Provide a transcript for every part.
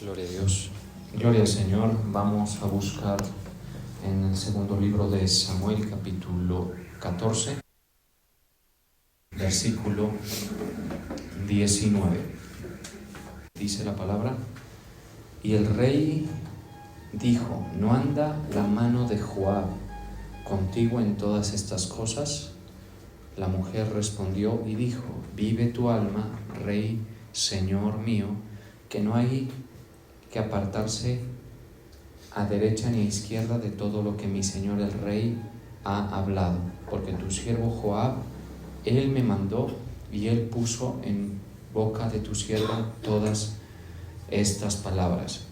Gloria a Dios, gloria al Señor. Vamos a buscar en el segundo libro de Samuel, capítulo 14, versículo 19. Dice la palabra: y el rey dijo: ¿no anda la mano de Joab contigo en todas estas cosas? La mujer respondió y dijo: vive tu alma, rey, señor mío, que no hay que apartarse a derecha ni a izquierda de todo lo que mi señor el rey ha hablado, porque tu siervo Joab, él me mandó, y él puso en boca de tu sierva todas estas palabras.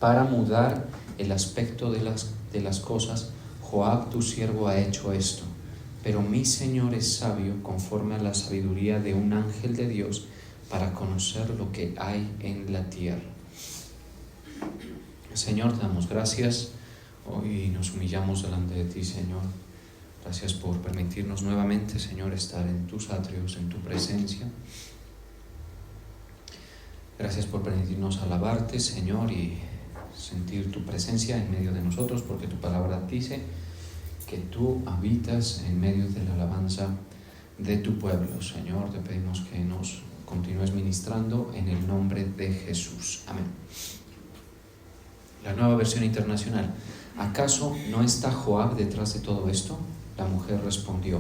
Para mudar el aspecto de las cosas, Joab tu siervo ha hecho esto, pero mi señor es sabio conforme a la sabiduría de un ángel de Dios, para conocer lo que hay en la tierra. Señor, te damos gracias. Hoy nos humillamos delante de ti, Señor. Gracias por permitirnos nuevamente, Señor, estar en tus atrios, en tu presencia. Gracias por permitirnos alabarte, Señor, y sentir tu presencia en medio de nosotros, porque tu palabra dice que tú habitas en medio de la alabanza de tu pueblo. Señor, te pedimos que nos continúes ministrando en el nombre de Jesús. Amén. La Nueva Versión Internacional. ¿Acaso no está Joab detrás de todo esto? La mujer respondió: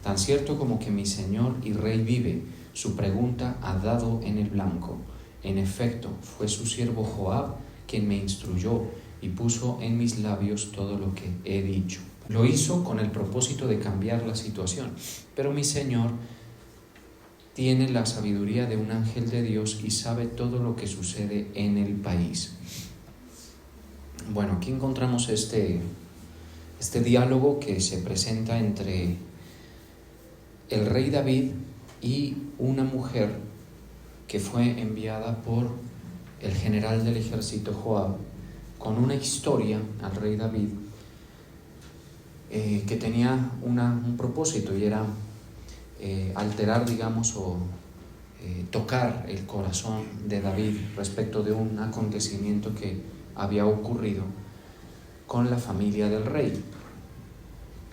tan cierto como que mi señor y rey vive, su pregunta ha dado en el blanco. En efecto, fue su siervo Joab quien me instruyó y puso en mis labios todo lo que he dicho. Lo hizo con el propósito de cambiar la situación, pero mi señor tiene la sabiduría de un ángel de Dios y sabe todo lo que sucede en el país. Bueno, aquí encontramos este diálogo que se presenta entre el rey David y una mujer que fue enviada por el general del ejército Joab, con una historia al rey David que tenía un propósito, y era alterar, digamos, o tocar el corazón de David respecto de un acontecimiento que había ocurrido con la familia del rey.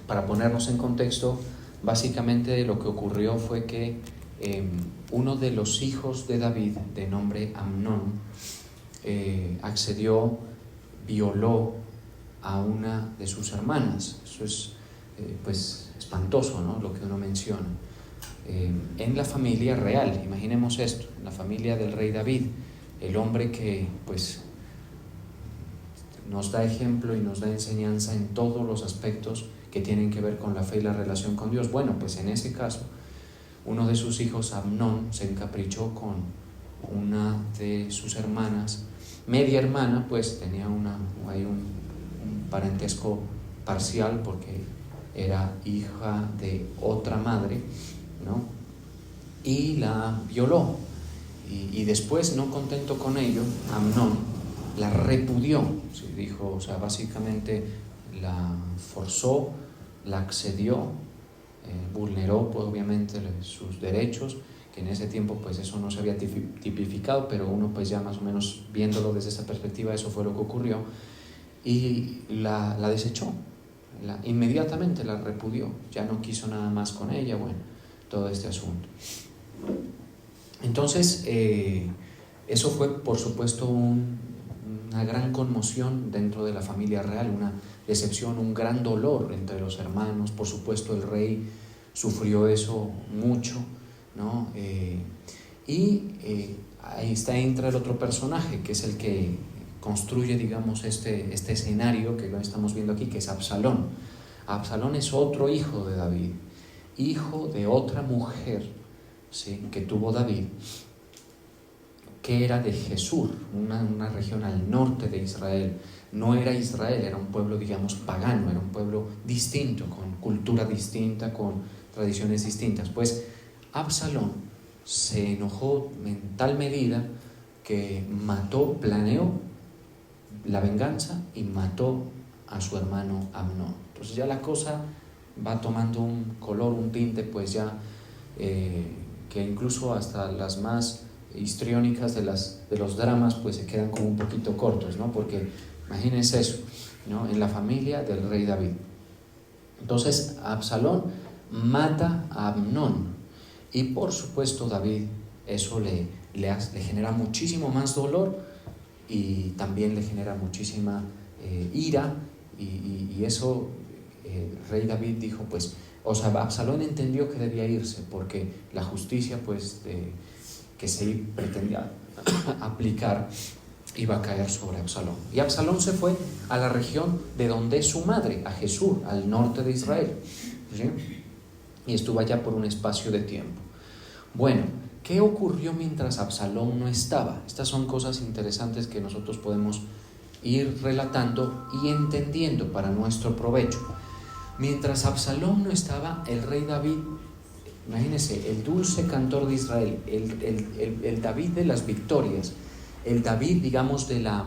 Para ponernos en contexto, básicamente lo que ocurrió fue que uno de los hijos de David, de nombre Amnón, violó a una de sus hermanas. Eso es pues espantoso, ¿no? Lo que uno menciona. En la familia real, imaginemos esto, en la familia del rey David, el hombre que pues nos da ejemplo y nos da enseñanza en todos los aspectos que tienen que ver con la fe y la relación con Dios. Bueno, pues en ese caso, uno de sus hijos, Amnón, se encaprichó con una de sus hermanas, media hermana, pues tenía un parentesco parcial porque era hija de otra madre, ¿no? Y la violó. Y después, no contento con ello, Amnón la repudió, ¿sí? Dijo, o sea, básicamente la forzó, la accedió, vulneró pues obviamente sus derechos, que en ese tiempo pues eso no se había tipificado, pero uno pues ya más o menos viéndolo desde esa perspectiva, eso fue lo que ocurrió, y la desechó, inmediatamente la repudió, ya no quiso nada más con ella, bueno, todo este asunto. Entonces, eso fue por supuesto una gran conmoción dentro de la familia real, una decepción, un gran dolor entre los hermanos. Por supuesto el rey sufrió eso mucho, ¿no? Ahí entra el otro personaje, que es el que construye, digamos, este escenario que lo estamos viendo aquí, que es Absalón. Absalón es otro hijo de David, hijo de otra mujer, ¿sí?, que tuvo David, que era de Jesús, una región al norte de Israel. No era Israel, era un pueblo, digamos, pagano, era un pueblo distinto, con cultura distinta, con tradiciones distintas. Pues Absalón se enojó en tal medida que planeó la venganza y mató a su hermano Amnón. Entonces ya la cosa va tomando un color, un tinte, pues ya que incluso hasta las más histriónicas de los dramas pues se quedan como un poquito cortos, ¿no? Porque imagínense eso, ¿no? En la familia del rey David. Entonces Absalón mata a Amnón y por supuesto David eso le genera muchísimo más dolor y también le genera muchísima ira y eso el rey David dijo pues, o sea, Absalón entendió que debía irse porque la justicia pues que se pretendía aplicar iba a caer sobre Absalón. Y Absalón se fue a la región de donde es su madre, a Jesús, al norte de Israel, ¿sí? Y estuvo allá por un espacio de tiempo. Bueno, ¿qué ocurrió mientras Absalón no estaba? Estas son cosas interesantes que nosotros podemos ir relatando y entendiendo para nuestro provecho. Mientras Absalón no estaba, el rey David, imagínense, el dulce cantor de Israel, el David de las victorias, el David, digamos, del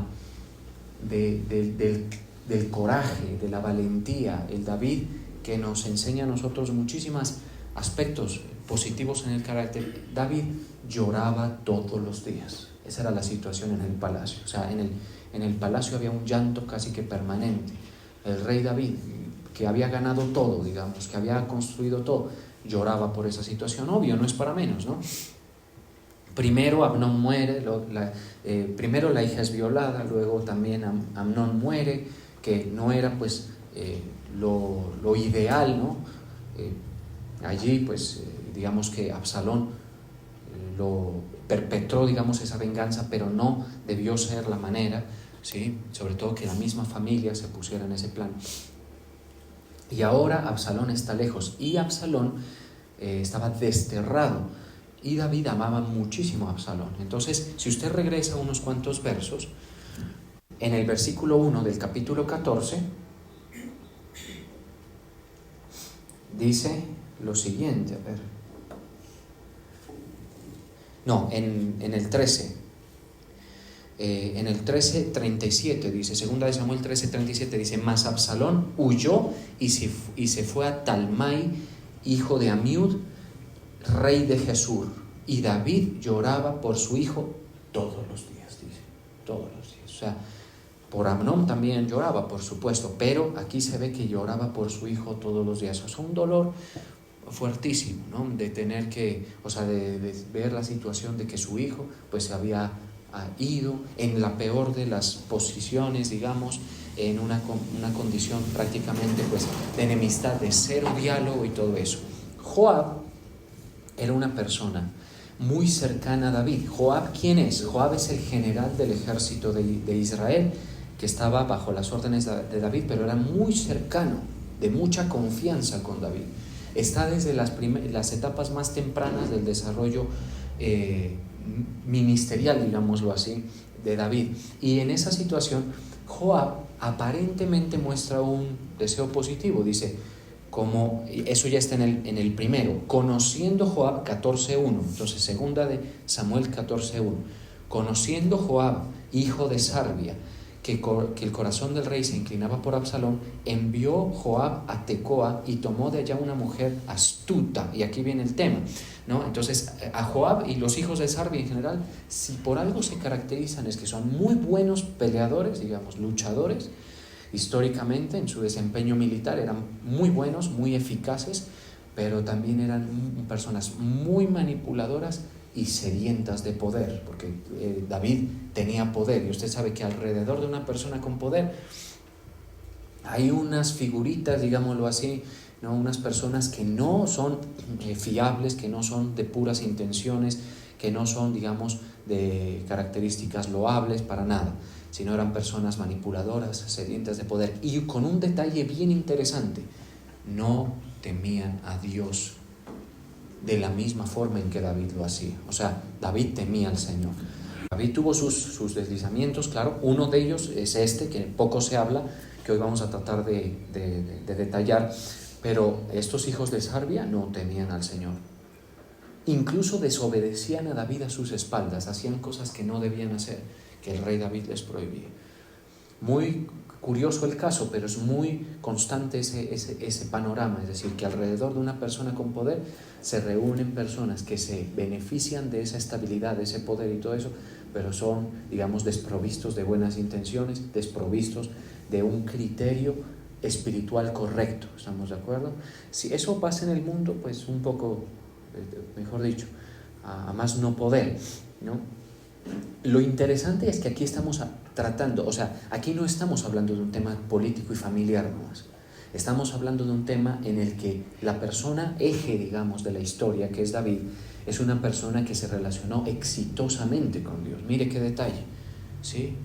coraje, de la valentía, el David que nos enseña a nosotros muchísimos aspectos positivos en el carácter. David lloraba todos los días. Esa era la situación en el palacio. O sea, en el palacio había un llanto casi que permanente. El rey David, que había ganado todo, digamos, que había construido todo, lloraba por esa situación. Obvio, no es para menos, ¿no? Primero Amnón muere, primero la hija es violada, luego también Amnón muere, que no era pues lo ideal, ¿no? Allí pues digamos que Absalón lo perpetró, digamos, esa venganza, pero no debió ser la manera, ¿sí? Sobre todo que la misma familia se pusiera en ese plan. Y ahora Absalón está lejos y Absalón estaba desterrado. Y David amaba muchísimo a Absalón. Entonces, si usted regresa unos cuantos versos, en el versículo 1 del capítulo 14, dice lo siguiente, a ver. No, en el 13. En el 13:37 dice, segunda de Samuel 13:37 dice, mas Absalón huyó y se fue a Talmai, hijo de Amiud, rey de Jesús, y David lloraba por su hijo todos los días, dice, todos los días. O sea, por Amnón también lloraba, por supuesto, pero aquí se ve que lloraba por su hijo todos los días. O sea, un dolor fuertísimo, ¿no? De tener que, o sea, de ver la situación de que su hijo pues se había ido en la peor de las posiciones, digamos, en una condición prácticamente pues de enemistad, de cero diálogo y todo eso. Joab era una persona muy cercana a David. Joab, ¿quién es? Joab es el general del ejército de Israel, que estaba bajo las órdenes de David, pero era muy cercano, de mucha confianza con David. Está desde las etapas más tempranas del desarrollo ministerial, digámoslo así, de David. Y en esa situación, Joab aparentemente muestra un deseo positivo. Dice, como eso ya está en el primero, conociendo Joab 14:1, entonces segunda de Samuel 14:1, conociendo Joab, hijo de Sarbia, que el corazón del rey se inclinaba por Absalón, envió Joab a Tecoa y tomó de allá una mujer astuta, y aquí viene el tema, ¿no? Entonces a Joab y los hijos de Sarbia en general, si por algo se caracterizan es que son muy buenos peleadores, digamos, luchadores. Históricamente en su desempeño militar eran muy buenos, muy eficaces, pero también eran personas muy manipuladoras y sedientas de poder, porque David tenía poder, y usted sabe que alrededor de una persona con poder hay unas figuritas, digámoslo así, ¿no? Unas personas que no son fiables, que no son de puras intenciones, que no son, digamos, de características loables para nada, sino eran personas manipuladoras, sedientas de poder, y con un detalle bien interesante: no temían a Dios de la misma forma en que David lo hacía. O sea, David temía al Señor. David tuvo sus deslizamientos, claro. Uno de ellos es este, que poco se habla, que hoy vamos a tratar de detallar, pero estos hijos de Sarbia no temían al Señor. Incluso desobedecían a David a sus espaldas, hacían cosas que no debían hacer, que el rey David les prohibía. Muy curioso el caso, pero es muy constante ese panorama, es decir, que alrededor de una persona con poder se reúnen personas que se benefician de esa estabilidad, de ese poder y todo eso, pero son, digamos, desprovistos de buenas intenciones, desprovistos de un criterio espiritual correcto, ¿estamos de acuerdo? Si eso pasa en el mundo, pues un poco, mejor dicho, a más no poder, ¿no? Lo interesante es que aquí estamos tratando, o sea, aquí no estamos hablando de un tema político y familiar nomás. Estamos hablando de un tema en el que la persona eje, digamos, de la historia, que es David, es una persona que se relacionó exitosamente con Dios. Mire qué detalle, ¿sí?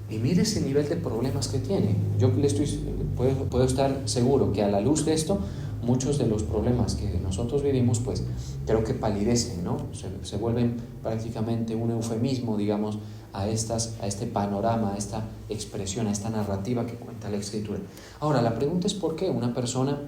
Y mire ese nivel de problemas que tiene. Yo puedo estar seguro que a la luz de esto, muchos de los problemas que nosotros vivimos, pues creo que palidecen, ¿no? Se vuelven prácticamente un eufemismo, digamos, a este panorama, a esta expresión, a esta narrativa que cuenta la Escritura. Ahora, la pregunta es por qué una persona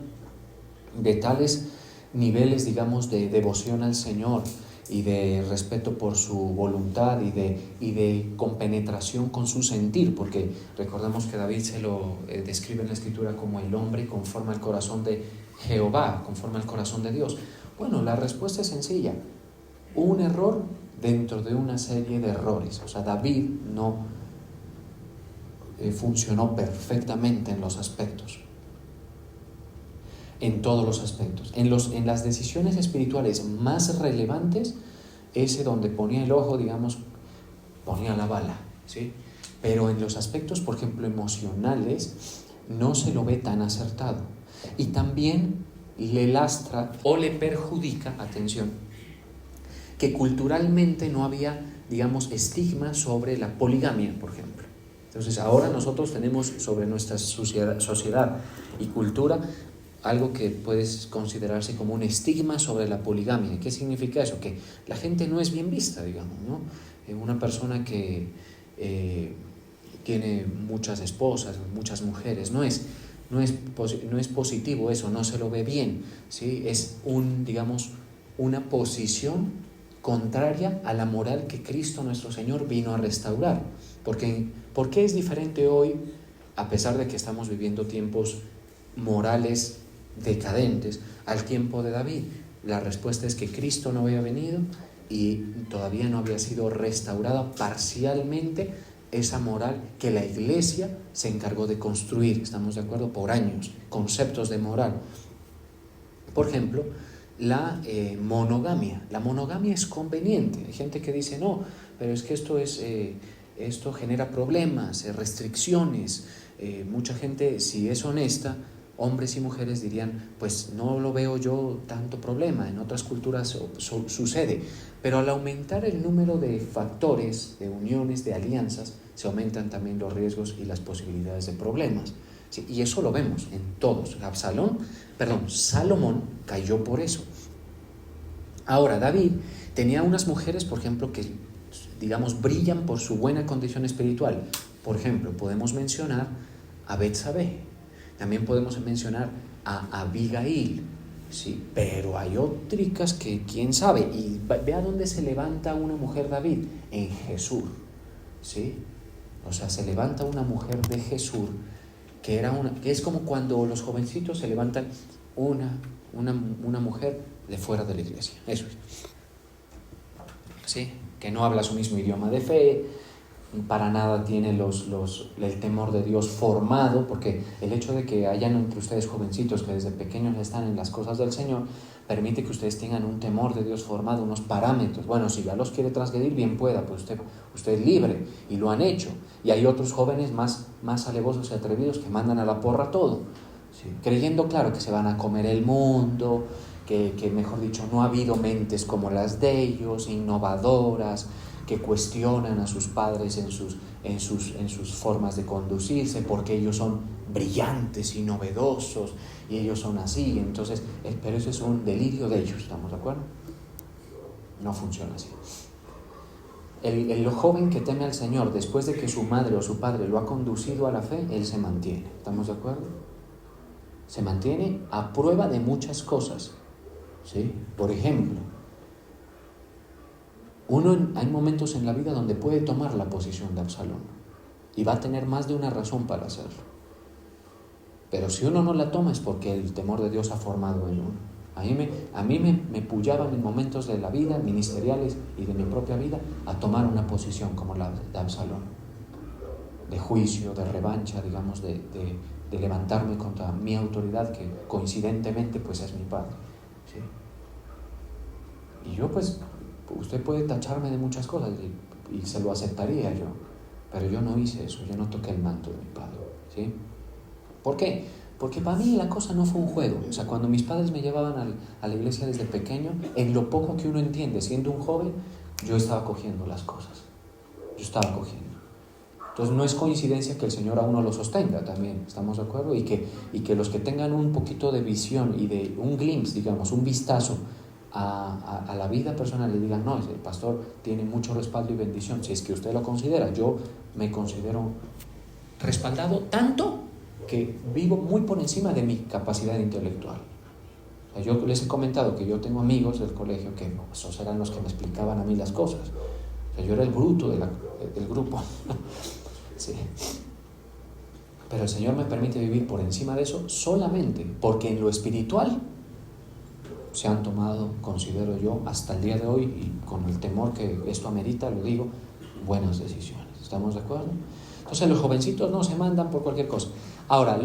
de tales niveles, digamos, de devoción al Señor y de respeto por su voluntad y de compenetración con su sentir, porque recordamos que David se lo describe en la Escritura como el hombre conforme al corazón de Jehová, conforme al corazón de Dios. Bueno, la respuesta es sencilla: un error dentro de una serie de errores. O sea, David no funcionó perfectamente en los aspectos, en todos los aspectos. En las decisiones espirituales más relevantes, ese donde ponía el ojo, digamos, ponía la bala, ¿sí? Pero en los aspectos, por ejemplo, emocionales, no se lo ve tan acertado. Y también le lastra o le perjudica, atención, que culturalmente no había, digamos, estigma sobre la poligamia, por ejemplo. Entonces ahora nosotros tenemos sobre nuestra sociedad y cultura algo que puede considerarse como un estigma sobre la poligamia. ¿Qué significa eso? Que la gente no es bien vista, digamos, ¿no? Una persona que tiene muchas esposas, muchas mujeres, no es positivo eso, no se lo ve bien, ¿sí? Es digamos, una posición contraria a la moral que Cristo nuestro Señor vino a restaurar. ¿Por qué es diferente hoy, a pesar de que estamos viviendo tiempos morales decadentes, al tiempo de David? La respuesta es que Cristo no había venido y todavía no había sido restaurada parcialmente esa moral que la Iglesia se encargó de construir, estamos de acuerdo, por años, conceptos de moral. Por ejemplo, la monogamia. La monogamia es conveniente. Hay gente que dice, no, pero es que esto genera problemas, restricciones. Mucha gente, si es honesta, hombres y mujeres dirían, pues no lo veo yo tanto problema, en otras culturas sucede. Pero al aumentar el número de factores, de uniones, de alianzas, se aumentan también los riesgos y las posibilidades de problemas. Sí, y eso lo vemos en todos. Salomón cayó por eso. Ahora, David tenía unas mujeres, por ejemplo, que, digamos, brillan por su buena condición espiritual. Por ejemplo, podemos mencionar a Betsabé, también podemos mencionar a Abigail, sí, pero hay otras que quién sabe. Y vea dónde se levanta una mujer David, en Jesús, ¿sí? O sea, se levanta una mujer de Jesús, que es como cuando los jovencitos se levantan una mujer de fuera de la iglesia, eso es, ¿sí? Que no habla su mismo idioma de fe, para nada tiene el temor de Dios formado, porque el hecho de que hayan entre ustedes jovencitos que desde pequeños están en las cosas del Señor, permite que ustedes tengan un temor de Dios formado, unos parámetros. Bueno, si ya los quiere transgredir, bien pueda, pues usted es libre, y lo han hecho. Y hay otros jóvenes más alevosos y atrevidos que mandan a la porra todo, ¿sí? Creyendo, claro, que se van a comer el mundo, que mejor dicho, no ha habido mentes como las de ellos, innovadoras, que cuestionan a sus padres en sus formas de conducirse, porque ellos son brillantes y novedosos, y ellos son así. Entonces, pero eso es un delirio de ellos, ¿estamos de acuerdo? No funciona así. El joven que teme al Señor, después de que su madre o su padre lo ha conducido a la fe, él se mantiene, ¿estamos de acuerdo? Se mantiene a prueba de muchas cosas, ¿sí? Por ejemplo, hay momentos en la vida donde puede tomar la posición de Absalón, y va a tener más de una razón para hacerlo. Pero si uno no la toma es porque el temor de Dios ha formado en uno. A mí me pullaban en momentos de la vida, ministeriales y de mi propia vida, a tomar una posición como la de Absalón, de juicio, de revancha, digamos, de levantarme contra mi autoridad, que coincidentemente pues es mi padre, ¿sí? Y yo pues, usted puede tacharme de muchas cosas y se lo aceptaría yo, pero yo no hice eso, yo no toqué el manto de mi padre, ¿sí? ¿Por qué? Porque para mí la cosa no fue un juego. O sea, cuando mis padres me llevaban a la iglesia desde pequeño, en lo poco que uno entiende, siendo un joven, yo estaba cogiendo las cosas. Yo estaba cogiendo. Entonces no es coincidencia que el Señor a uno lo sostenga también, ¿estamos de acuerdo? Y que los que tengan un poquito de visión y de un glimpse, digamos, un vistazo a la vida personal, le digan, no, el pastor tiene mucho respaldo y bendición. Si es que usted lo considera, yo me considero respaldado tanto que vivo muy por encima de mi capacidad intelectual. O sea, yo les he comentado que yo tengo amigos del colegio que esos eran los que me explicaban a mí las cosas. O sea, yo era el bruto del grupo. Sí. Pero el Señor me permite vivir por encima de eso solamente porque en lo espiritual se han tomado, considero yo, hasta el día de hoy, y con el temor que esto amerita, lo digo, buenas decisiones. ¿Estamos de acuerdo? Entonces los jovencitos no se mandan por cualquier cosa. Ahora,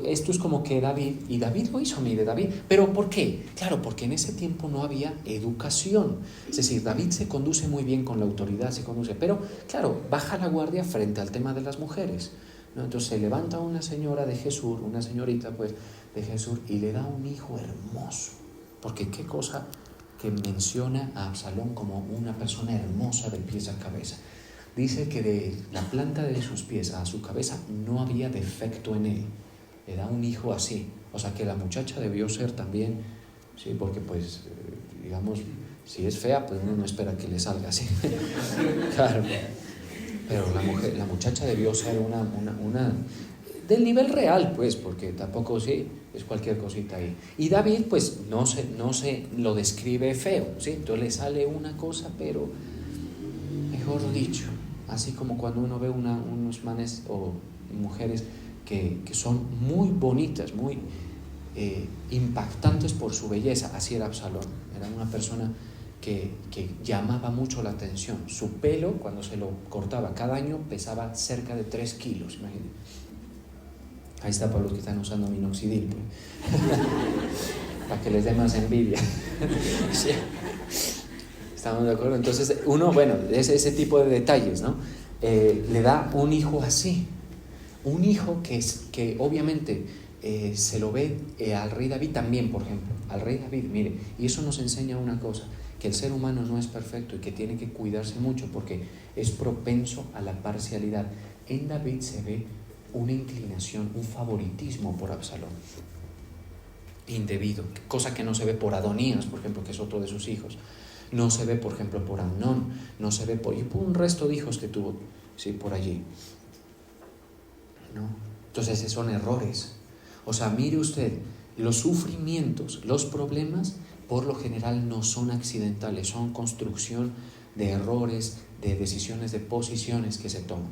esto es como que David lo hizo, mire, David. ¿Pero por qué? Claro, porque en ese tiempo no había educación. Es decir, David se conduce muy bien con la autoridad, pero claro, baja la guardia frente al tema de las mujeres, ¿no? Entonces se levanta una señora de Jesús, una señorita pues de Jesús, y le da un hijo hermoso. Porque qué cosa que menciona a Absalón como una persona hermosa de pies a cabeza. Dice que de la planta de sus pies a su cabeza no había defecto en él. Le da un hijo así. O sea que la muchacha debió ser también, sí, porque pues, digamos, si es fea, pues uno no espera que le salga así. Claro. Pero la muchacha debió ser una del nivel real, pues, porque tampoco sí es cualquier cosita ahí. Y David, pues, no se lo describe feo, ¿sí? Entonces le sale una cosa, pero mejor dicho, así como cuando uno ve unos manes o mujeres que son muy bonitas, muy impactantes por su belleza. Así era Absalón. Era una persona que llamaba mucho la atención. Su pelo, cuando se lo cortaba cada año, pesaba cerca de 3 kilos, imagínense. Ahí está para los que están usando minoxidil, pues. Para que les dé más envidia. Sí. ¿Estamos de acuerdo? Entonces uno, bueno, es ese tipo de detalles, ¿no? Le da un hijo así, un hijo que obviamente se lo ve al rey David también, por ejemplo, al rey David, mire, y eso nos enseña una cosa, que el ser humano no es perfecto y que tiene que cuidarse mucho porque es propenso a la parcialidad. En David se ve una inclinación, un favoritismo por Absalón indebido, cosa que no se ve por Adonías, por ejemplo, que es otro de sus hijos. No se ve, por ejemplo, por Amnón, no se ve por un resto de hijos que tuvo, sí, por allí, ¿no? Entonces esos son errores. O sea, mire usted, los sufrimientos, los problemas, por lo general no son accidentales, son construcción de errores, de decisiones, de posiciones que se toman.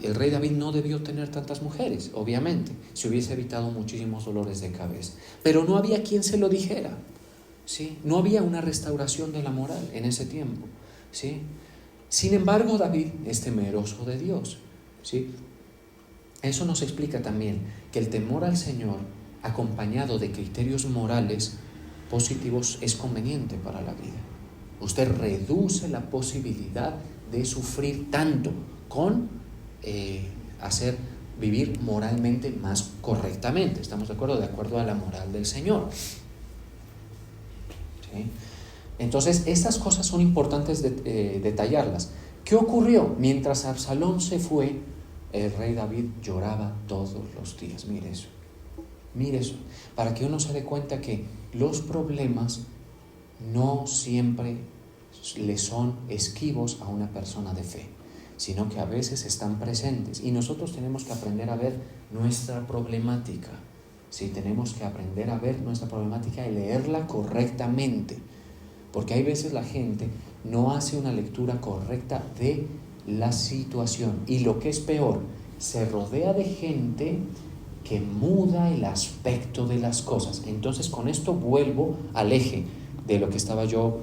El rey David no debió tener tantas mujeres, obviamente, se hubiese evitado muchísimos dolores de cabeza, pero no había quien se lo dijera. ¿Sí? No había una restauración de la moral en ese tiempo, ¿sí? Sin embargo, David es temeroso de Dios, ¿sí? Eso nos explica también que el temor al Señor, acompañado de criterios morales positivos, es conveniente para la vida. Usted reduce la posibilidad de sufrir tanto con hacer vivir moralmente más correctamente. ¿Estamos de acuerdo? De acuerdo a la moral del Señor. Entonces, estas cosas son importantes detallarlas. ¿Qué ocurrió? Mientras Absalón se fue, el rey David lloraba todos los días. Mire eso, para que uno se dé cuenta que los problemas no siempre le son esquivos a una persona de fe, sino que a veces están presentes. Y nosotros tenemos que aprender a ver nuestra problemática. Sí, tenemos que aprender a ver nuestra problemática y leerla correctamente, porque hay veces la gente no hace una lectura correcta de la situación. Y lo que es peor, se rodea de gente que muda el aspecto de las cosas. Entonces, con esto vuelvo al eje de lo que estaba yo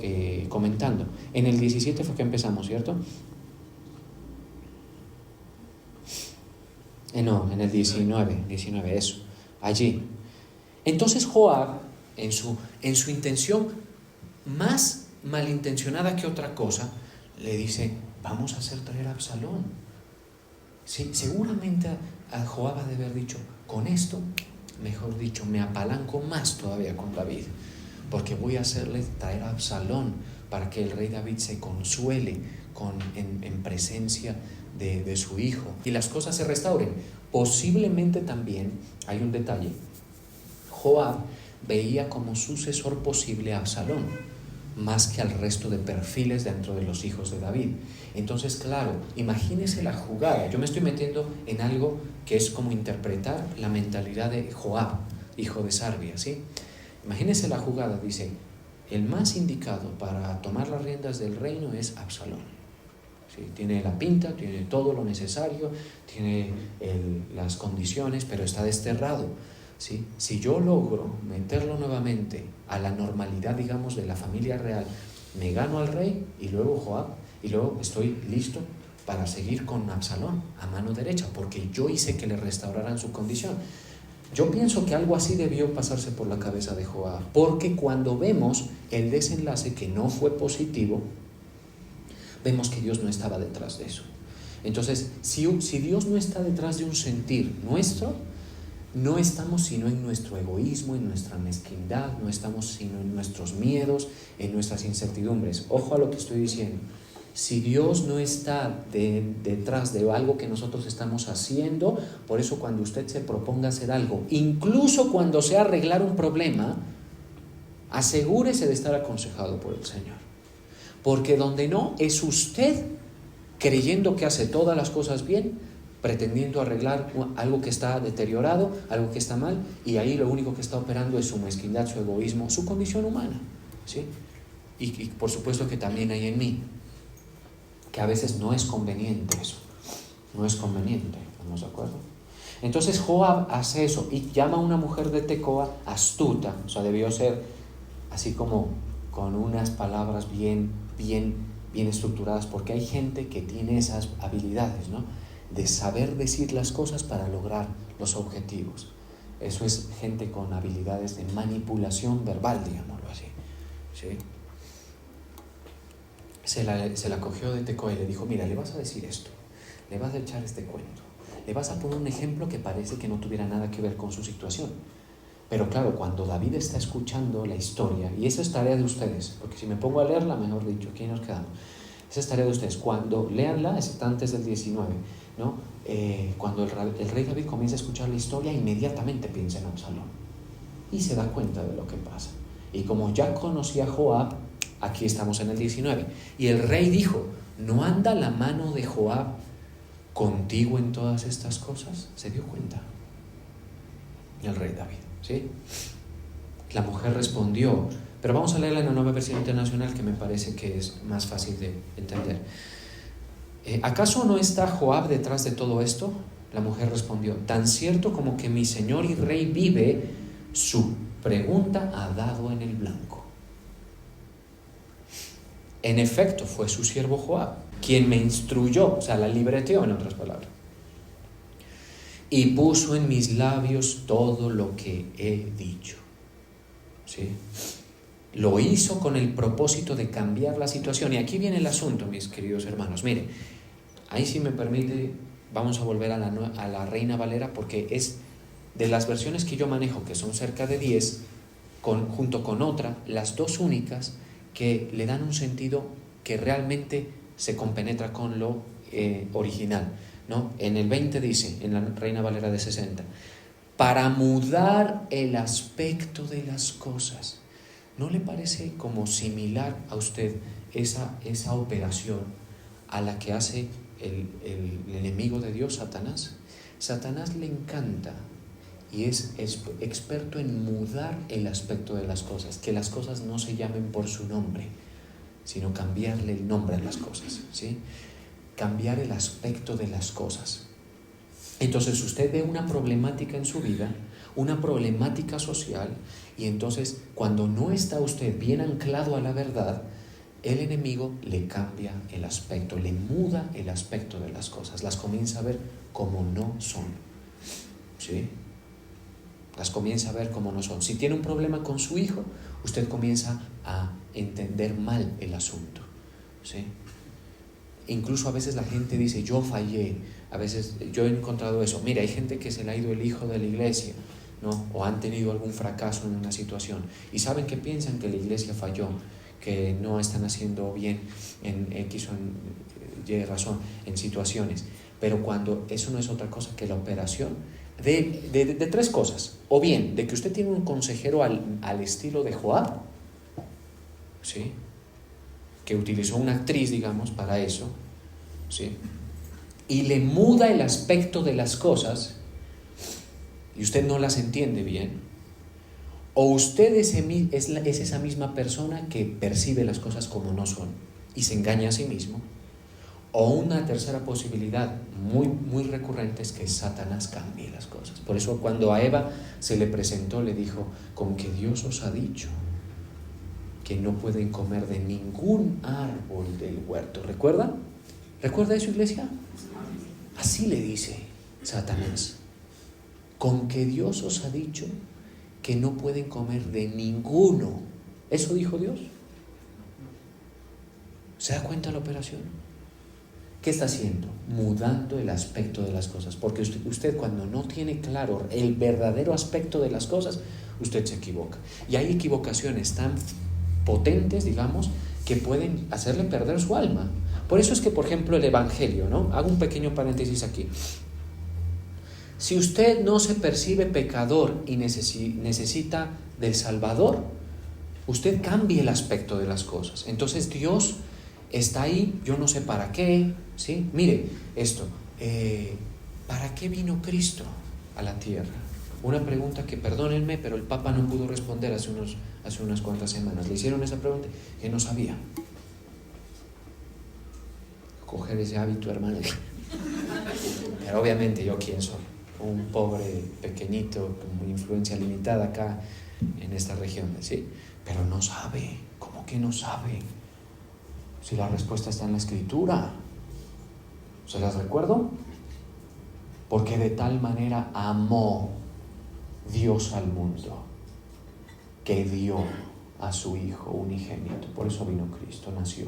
comentando. En el 17 fue que empezamos, ¿cierto? No, en el 19, eso, allí. Entonces Joab, en su intención más malintencionada que otra cosa, le dice, vamos a hacer traer a Absalón. Sí, seguramente a Joab ha de haber dicho, con esto, mejor dicho, me apalanco más todavía con David, porque voy a hacerle traer a Absalón para que el rey David se consuele en presencia de su hijo y las cosas se restauren. Posiblemente también hay un detalle. Joab veía como sucesor posible a Absalón, más que al resto de perfiles dentro de los hijos de David. Entonces, claro, imagínese la jugada. Yo me estoy metiendo en algo que es como interpretar la mentalidad de Joab, hijo de Sarvia, ¿sí? Imagínese la jugada, dice, el más indicado para tomar las riendas del reino es Absalón. ¿Sí? Tiene la pinta, tiene todo lo necesario, tiene las condiciones, pero está desterrado. ¿Sí? Si yo logro meterlo nuevamente a la normalidad, digamos, de la familia real, me gano al rey y luego Joab, y luego estoy listo para seguir con Absalón a mano derecha, porque yo hice que le restauraran su condición. Yo pienso que algo así debió pasarse por la cabeza de Joab, porque cuando vemos el desenlace que no fue positivo, vemos que Dios no estaba detrás de eso. Entonces, si Dios no está detrás de un sentir nuestro, no estamos sino en nuestro egoísmo, en nuestra mezquindad, no estamos sino en nuestros miedos, en nuestras incertidumbres. Ojo a lo que estoy diciendo. Si Dios no está detrás de algo que nosotros estamos haciendo, por eso cuando usted se proponga hacer algo, incluso cuando sea arreglar un problema, asegúrese de estar aconsejado por el Señor. Porque donde no, es usted creyendo que hace todas las cosas bien, pretendiendo arreglar algo que está deteriorado, algo que está mal, y ahí lo único que está operando es su mezquindad, su egoísmo, su condición humana, ¿sí? Y por supuesto que también hay en mí, que a veces no es conveniente eso, no es conveniente, ¿estamos de acuerdo? Entonces Joab hace eso y llama a una mujer de Tecoa astuta, o sea, debió ser así como con unas palabras bien estructuradas, porque hay gente que tiene esas habilidades, ¿no? De saber decir las cosas para lograr los objetivos. Eso es gente con habilidades de manipulación verbal, digámoslo así, ¿sí? Se la cogió de Tecoa y le dijo, mira, le vas a decir esto, le vas a echar este cuento, le vas a poner un ejemplo que parece que no tuviera nada que ver con su situación. Pero claro, cuando David está escuchando la historia, y esa es tarea de ustedes, porque si me pongo a leerla, mejor dicho, aquí nos quedamos. Esa es tarea de ustedes. Cuando leanla, es antes del 19, ¿no? Cuando el rey David comienza a escuchar la historia, inmediatamente piensa en Absalón y se da cuenta de lo que pasa. Y como ya conocía a Joab, aquí estamos en el 19, y el rey dijo, ¿no anda la mano de Joab contigo en todas estas cosas? Se dio cuenta el rey David, ¿sí? La mujer respondió, pero vamos a leerla en la Nueva Versión Internacional, que me parece que es más fácil de entender. ¿Acaso no está Joab detrás de todo esto? La mujer respondió, tan cierto como que mi señor y rey vive, su pregunta ha dado en el blanco. En efecto, fue su siervo Joab quien me instruyó, o sea, la libreteó en otras palabras, y puso en mis labios todo lo que he dicho. ¿Sí? Lo hizo con el propósito de cambiar la situación. Y aquí viene el asunto, mis queridos hermanos. Miren, ahí si me permite, vamos a volver a la Reina Valera, porque es de las versiones que yo manejo, que son cerca de 10, junto con otra, las dos únicas que le dan un sentido que realmente se compenetra con lo original, ¿no? En el 20 dice, en la Reina Valera de 60, para mudar el aspecto de las cosas. ¿No le parece como similar a usted esa operación a la que hace el enemigo de Dios, Satanás? Satanás le encanta y es experto en mudar el aspecto de las cosas, que las cosas no se llamen por su nombre, sino cambiarle el nombre a las cosas, ¿sí? cambiar el aspecto de las cosas. Entonces usted ve una problemática en su vida, una problemática social, y entonces cuando no está usted bien anclado a la verdad, el enemigo le cambia el aspecto, le muda el aspecto de las cosas, las comienza a ver como no son, ¿sí? Las comienza a ver como no son. Si tiene un problema con su hijo, usted comienza a entender mal el asunto, ¿sí? Incluso a veces la gente dice, yo fallé. A veces yo he encontrado eso. Mira, hay gente que se le ha ido el hijo de la iglesia, ¿no? O han tenido algún fracaso en una situación. Y saben que piensan que la iglesia falló, que no están haciendo bien en X o en Y razón, en situaciones. Pero cuando eso no es otra cosa que la operación de tres cosas. O bien, de que usted tiene un consejero al estilo de Joab, ¿sí? Que utilizó una actriz, digamos, para eso, ¿sí? Y le muda el aspecto de las cosas y usted no las entiende bien, o usted es esa misma persona que percibe las cosas como no son y se engaña a sí mismo, o una tercera posibilidad muy, muy recurrente es que Satanás cambie las cosas. Por eso cuando a Eva se le presentó, le dijo, con que Dios os ha dicho que no pueden comer de ningún árbol del huerto. ¿Recuerda? ¿Recuerda eso, iglesia? Así le dice Satanás. Con que Dios os ha dicho que no pueden comer de ninguno. ¿Eso dijo Dios? ¿Se da cuenta la operación? ¿Qué está haciendo? Mudando el aspecto de las cosas. Porque usted cuando no tiene claro el verdadero aspecto de las cosas, usted se equivoca. Y hay equivocaciones tan potentes, digamos, que pueden hacerle perder su alma. Por eso es que, por ejemplo, el Evangelio, ¿no? Hago un pequeño paréntesis aquí. Si usted no se percibe pecador y necesita del Salvador, usted cambie el aspecto de las cosas. Entonces Dios está ahí, yo no sé para qué, ¿sí? Mire esto, ¿para qué vino Cristo a la tierra? Una pregunta que, perdónenme, pero el Papa no pudo responder hace unas cuantas semanas. Le hicieron esa pregunta que no sabía. Coger ese hábito, hermano. Pero obviamente, ¿yo quién soy? Un pobre pequeñito con influencia limitada acá en esta región, ¿sí? Pero no sabe. ¿Cómo que no sabe? Si la respuesta está en la Escritura. ¿Se las recuerdo? Porque de tal manera amó Dios al mundo que dio a su Hijo unigénito. Por eso vino Cristo, nació,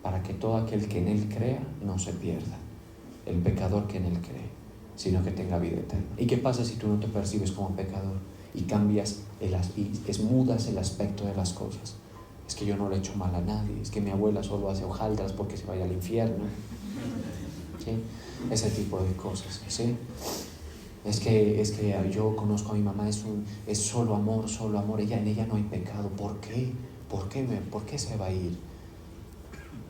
para que todo aquel que en Él crea no se pierda, el pecador que en Él cree, sino que tenga vida eterna. ¿Y qué pasa si tú no te percibes como pecador y cambias mudas el aspecto de las cosas? Es que yo no le he hecho mal a nadie, es que mi abuela solo hace hojaldras porque se vaya al infierno, ¿sí? Ese tipo de cosas, ¿sí? Es que yo conozco a mi mamá, es solo amor, en ella no hay pecado. ¿Por qué? ¿Por qué se va a ir?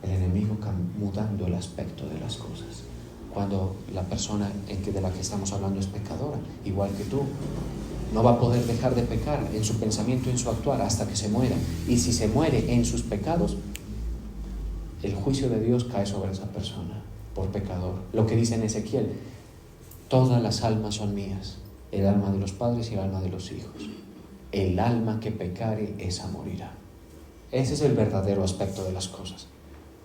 El enemigo mudando el aspecto de las cosas. Cuando la persona de la que estamos hablando es pecadora, igual que tú, no va a poder dejar de pecar en su pensamiento, en su actuar, hasta que se muera. Y si se muere en sus pecados, el juicio de Dios cae sobre esa persona por pecador. Lo que dice en Ezequiel: todas las almas son mías, el alma de los padres y el alma de los hijos. El alma que pecare, esa morirá. Ese es el verdadero aspecto de las cosas,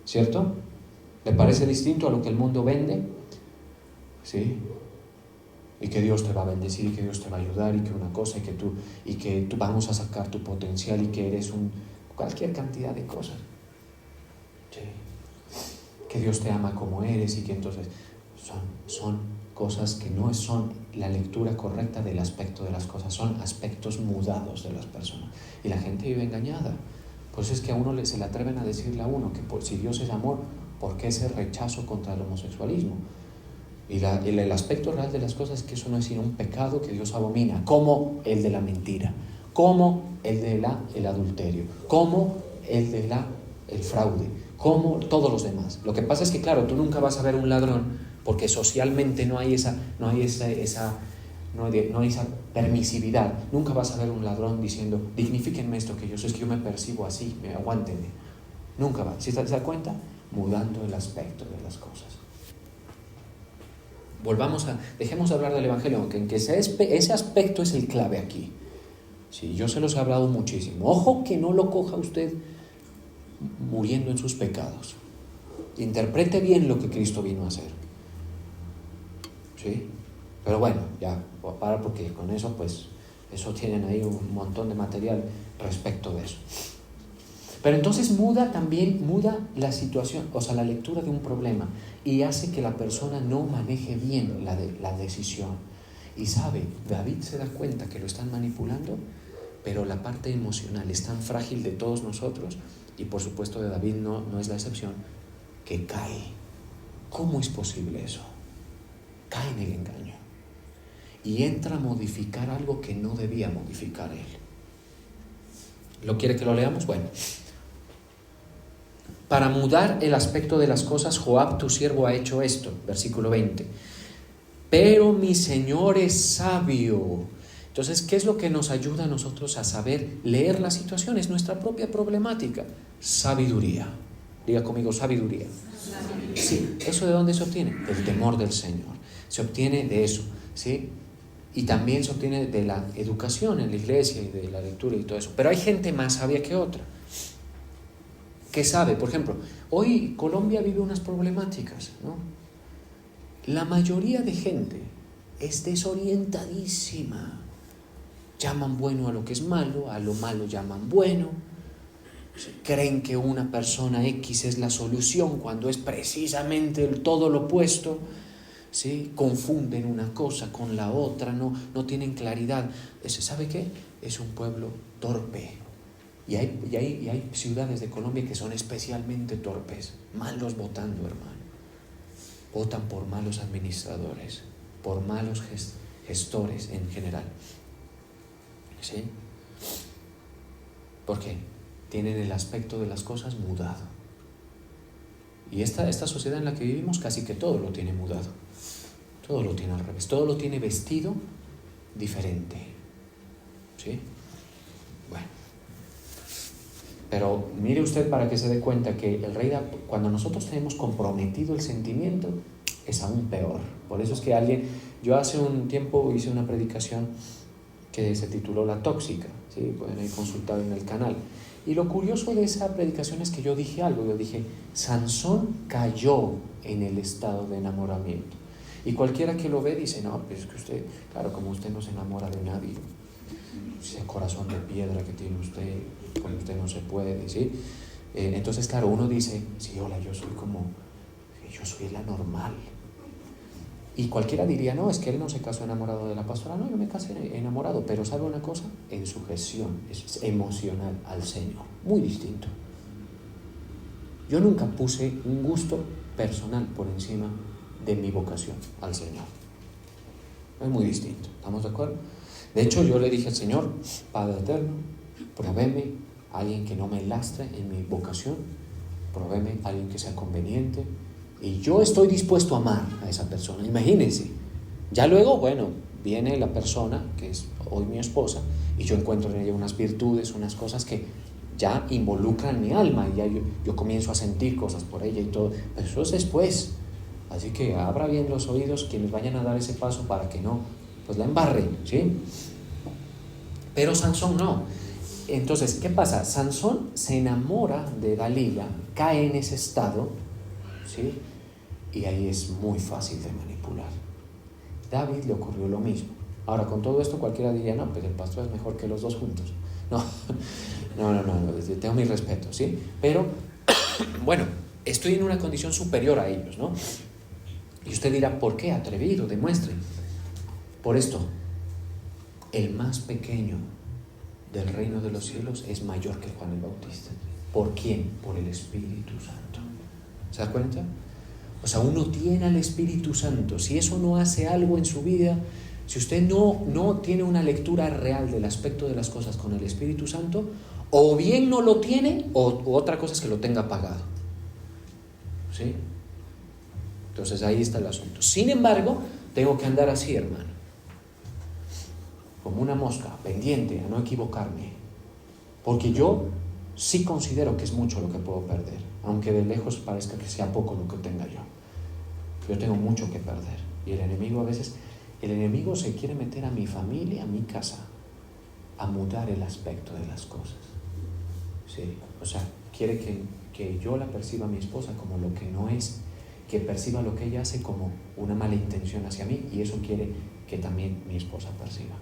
¿cierto? ¿Le parece distinto a lo que el mundo vende? ¿Sí? Y que Dios te va a bendecir, y que Dios te va a ayudar, y que una cosa, y que tú vamos a sacar tu potencial, y que eres cualquier cantidad de cosas. Sí. Que Dios te ama como eres, y que entonces son cosas que no son la lectura correcta del aspecto de las cosas, son aspectos mudados de las personas. Y la gente vive engañada. Pues es que a uno se le atreven a decirle a uno que si Dios es amor, ¿por qué ese rechazo contra el homosexualismo? Y el aspecto real de las cosas es que eso no es sino un pecado que Dios abomina, como el de la mentira, como el del adulterio, como el fraude, como todos los demás. Lo que pasa es que, claro, tú nunca vas a ver un ladrón, porque socialmente no hay esa permisividad. Nunca vas a ver un ladrón diciendo: dignifíquenme esto que yo soy, es que yo me percibo así, aguántenme. Nunca va. ¿Sí se da cuenta? mudando el aspecto de las cosas. Dejemos de hablar del Evangelio, aunque en que ese aspecto es el clave aquí. Sí, yo se los he hablado muchísimo. Ojo que no lo coja usted muriendo en sus pecados. Interprete bien lo que Cristo vino a hacer. ¿Sí? Pero bueno, ya voy a parar porque con eso, pues, eso tienen ahí un montón de material respecto de eso. Pero entonces muda la situación, o sea, la lectura de un problema, y hace que la persona no maneje bien la decisión. Y sabe, David se da cuenta que lo están manipulando, pero la parte emocional es tan frágil de todos nosotros, y por supuesto de David no es la excepción, que cae. ¿Cómo es posible eso? Cae en el engaño y entra a modificar algo que no debía modificar él. ¿Lo quiere que lo leamos? Bueno. Para mudar el aspecto de las cosas, Joab, tu siervo, ha hecho esto. Versículo 20. Pero mi Señor es sabio. Entonces, ¿qué es lo que nos ayuda a nosotros a saber leer la situación? Es nuestra propia problemática. Sabiduría. Diga conmigo, sabiduría. Sí, ¿eso de dónde se obtiene? Del temor del Señor. Se obtiene de eso, ¿sí? Y también se obtiene de la educación en la iglesia y de la lectura y todo eso. Pero hay gente más sabia que otra. ¿Qué sabe? Por ejemplo, hoy Colombia vive unas problemáticas, ¿no? La mayoría de gente es desorientadísima. Llaman bueno a lo que es malo, a lo malo llaman bueno. Creen que una persona X es la solución cuando es precisamente todo lo opuesto. ¿Sí? Confunden una cosa con la otra, no tienen claridad. ¿Sabe qué? Es un pueblo torpe. Y hay ciudades de Colombia que son especialmente torpes, malos votando, hermano. Votan por malos administradores, por malos gestores en general. ¿Sí? ¿Por qué? Tienen el aspecto de las cosas mudado. Y esta sociedad en la que vivimos casi que todo lo tiene mudado. Todo lo tiene al revés, todo lo tiene vestido diferente. ¿Sí? Bueno. Pero mire usted para que se dé cuenta que el rey, cuando nosotros tenemos comprometido el sentimiento, es aún peor. Por eso es que yo hace un tiempo hice una predicación que se tituló La Tóxica, ¿sí? Pueden ir consultar en el canal. Y lo curioso de esa predicación es que yo dije algo, Sansón cayó en el estado de enamoramiento. Y cualquiera que lo ve dice, no, pues es que usted, claro, como usted no se enamora de nadie, ese corazón de piedra que tiene usted, con usted no se puede, ¿sí? Entonces, claro, uno dice, sí, hola, yo soy la normal. Y cualquiera diría, no, es que él no se casó enamorado de la pastora. No, yo me casé enamorado, pero ¿sabe una cosa? En sujeción, es emocional al Señor, muy distinto. Yo nunca puse un gusto personal por encima de mi vocación al Señor. Es muy distinto, ¿estamos de acuerdo? De hecho, yo le dije al Señor, Padre eterno, provéme a alguien que no me lastre en mi vocación, provéme a alguien que sea conveniente, y yo estoy dispuesto a amar a esa persona. Imagínense. Ya luego, bueno, viene la persona que es hoy mi esposa, y yo encuentro en ella unas virtudes, unas cosas que ya involucran mi alma, y ya yo comienzo a sentir cosas por ella y todo, pero eso es después. Así que abra bien los oídos quienes vayan a dar ese paso para que no, pues la embarren, ¿sí? Pero Sansón no. Entonces, ¿qué pasa? Sansón se enamora de Dalila, cae en ese estado, ¿sí? Y ahí es muy fácil de manipular. David le ocurrió lo mismo. Ahora, con todo esto cualquiera diría, no, pues el pastor es mejor que los dos juntos. No, tengo mi respeto, ¿sí? Pero, bueno, estoy en una condición superior a ellos, ¿no? Y usted dirá, ¿por qué? Atrevido, demuestre. Por esto, el más pequeño del reino de los cielos es mayor que Juan el Bautista. ¿Por quién? Por el Espíritu Santo. ¿Se da cuenta? O sea, uno tiene al Espíritu Santo. Si eso no hace algo en su vida, si usted no tiene una lectura real del aspecto de las cosas con el Espíritu Santo, o bien no lo tiene, o otra cosa es que lo tenga apagado. ¿Sí? Entonces ahí está el asunto. Sin embargo, tengo que andar así, hermano, como una mosca, pendiente a no equivocarme, porque yo sí considero que es mucho lo que puedo perder. aunque de lejos parezca que sea poco lo que tenga yo. Yo tengo mucho que perder. Y el enemigo a veces, el enemigo se quiere meter a mi familia, a mi casa, a mudar el aspecto de las cosas. Sí, o sea, quiere que yo la perciba a mi esposa como lo que no es, que perciba lo que ella hace como una mala intención hacia mí, y eso quiere que también mi esposa perciba.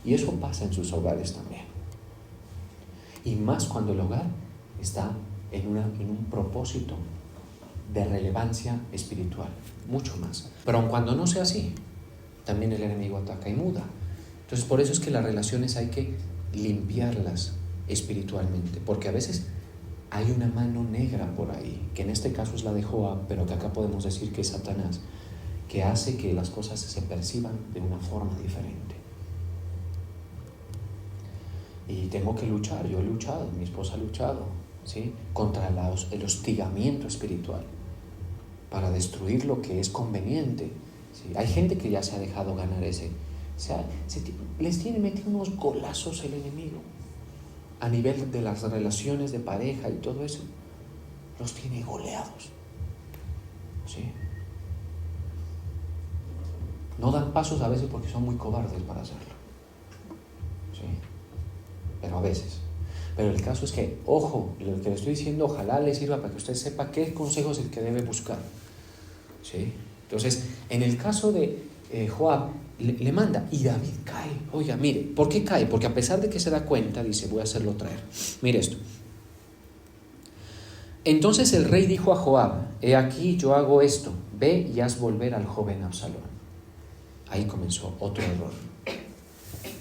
Y eso pasa en sus hogares también. Y más cuando el hogar está en un propósito de relevancia espiritual, mucho más. Pero aun cuando no sea así, también el enemigo ataca y muda. Entonces por eso es que las relaciones hay que limpiarlas espiritualmente, porque a veces hay una mano negra por ahí, que en este caso es la de Joab, pero que acá podemos decir que es Satanás, que hace que las cosas se perciban de una forma diferente. Y tengo que luchar, yo he luchado, mi esposa ha luchado, ¿sí?, contra el hostigamiento espiritual, para destruir lo que es conveniente, ¿sí? Hay gente que ya se ha dejado ganar ese, o sea, les tiene metido unos golazos el enemigo, a nivel de las relaciones de pareja y todo eso, los tiene goleados, ¿sí? No dan pasos a veces porque son muy cobardes para hacerlo, ¿sí? Pero a veces. Pero el caso es que, ojo, lo que le estoy diciendo, ojalá le sirva para que usted sepa qué consejo es el que debe buscar, ¿sí? Entonces, en el caso de Joab, le manda, y David cae. Oiga, mire, ¿por qué cae? Porque a pesar de que se da cuenta, dice, voy a hacerlo traer. Mire esto. Entonces el rey dijo a Joab, he aquí yo hago esto, ve y haz volver al joven Absalón. Ahí comenzó otro error.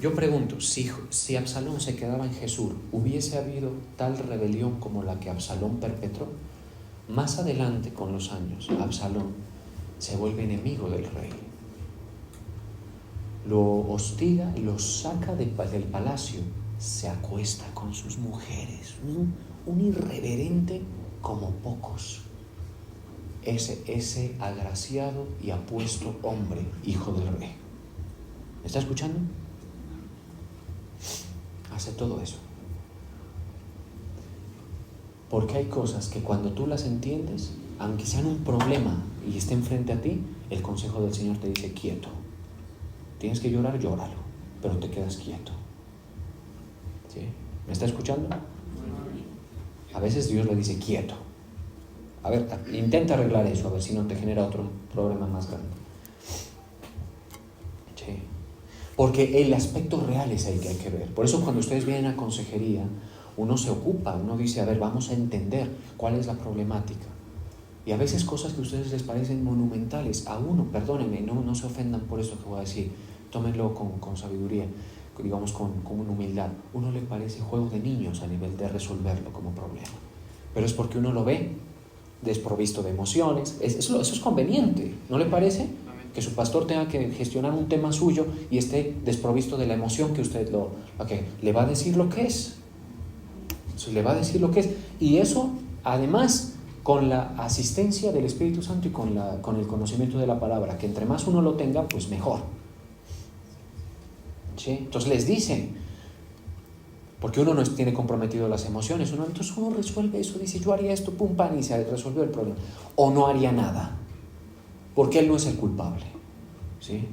Yo pregunto, si Absalón se quedaba en Gesur, ¿hubiese habido tal rebelión como la que Absalón perpetró? Más adelante, con los años, Absalón se vuelve enemigo del rey. Lo hostiga, lo saca del palacio, se acuesta con sus mujeres. Un irreverente como pocos. Ese agraciado y apuesto hombre, hijo del rey. ¿Me está escuchando? Hace todo eso. Porque hay cosas que cuando tú las entiendes, aunque sean un problema y estén frente a ti, el consejo del Señor te dice quieto. Tienes que llorar, llóralo, pero te quedas quieto. ¿Sí? ¿Me está escuchando? A veces Dios le dice quieto. A ver, intenta arreglar eso, a ver si no te genera otro problema más grande. Sí. Porque el aspecto real es el que hay que ver. Por eso cuando ustedes vienen a consejería, uno se ocupa, uno dice, a ver, vamos a entender cuál es la problemática. Y a veces cosas que a ustedes les parecen monumentales, a uno, perdónenme, no se ofendan por eso que voy a decir, tómenlo con sabiduría, digamos con una humildad. Uno le parece juego de niños a nivel de resolverlo como problema. Pero es porque uno lo ve desprovisto de emociones. Eso es conveniente, ¿no le parece? Que su pastor tenga que gestionar un tema suyo y esté desprovisto de la emoción que usted le va a decir lo que es. Le va a decir lo que es. Y eso, además, con la asistencia del Espíritu Santo y con el conocimiento de la palabra, que entre más uno lo tenga, pues mejor. ¿Sí? Entonces les dicen, porque uno no tiene comprometido las emociones, entonces uno resuelve eso, dice, yo haría esto, pum, pan, y se resolvió el problema. O no haría nada, porque él no es el culpable. ¿Sí?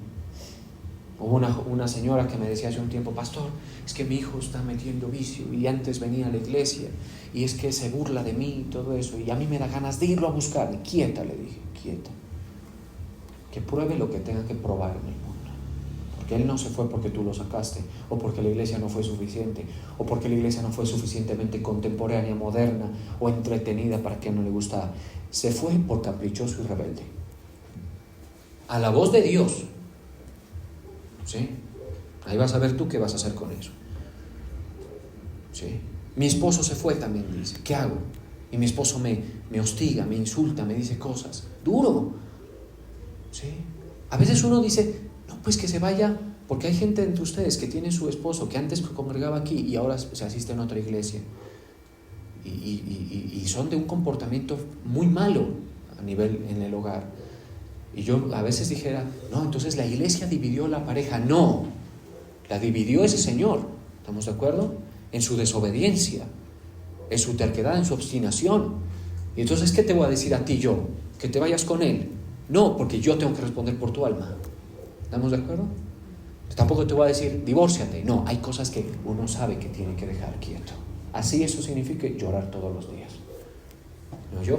Hubo una señora que me decía hace un tiempo, pastor, es que mi hijo está metiendo vicio y antes venía a la iglesia y es que se burla de mí y todo eso y a mí me da ganas de irlo a buscar. Quieta, le dije, quieta. Que pruebe lo que tenga que probar en el mundo. Porque él no se fue porque tú lo sacaste, o porque la iglesia no fue suficiente, o porque la iglesia no fue suficientemente contemporánea, moderna o entretenida para que no le gustara. Se fue por caprichoso y rebelde. A la voz de Dios. ¿Sí? Ahí vas a ver tú qué vas a hacer con eso. ¿Sí? Mi esposo se fue también, dice, ¿qué hago? Y mi esposo me hostiga, me insulta, me dice cosas. Duro. ¿Sí? A veces uno dice, no, pues que se vaya, porque hay gente entre ustedes que tiene su esposo que antes congregaba aquí y ahora se asiste en otra iglesia. Y son de un comportamiento muy malo a nivel en el hogar. Y yo a veces dijera, no, entonces la iglesia dividió la pareja. No, la dividió ese señor, ¿estamos de acuerdo? En su desobediencia, en su terquedad, en su obstinación. Y entonces, ¿qué te voy a decir a ti yo? ¿Que te vayas con él? No, porque yo tengo que responder por tu alma. ¿Estamos de acuerdo? Tampoco te voy a decir, divórciate. No, hay cosas que uno sabe que tiene que dejar quieto. Así eso significa llorar todos los días. No yo.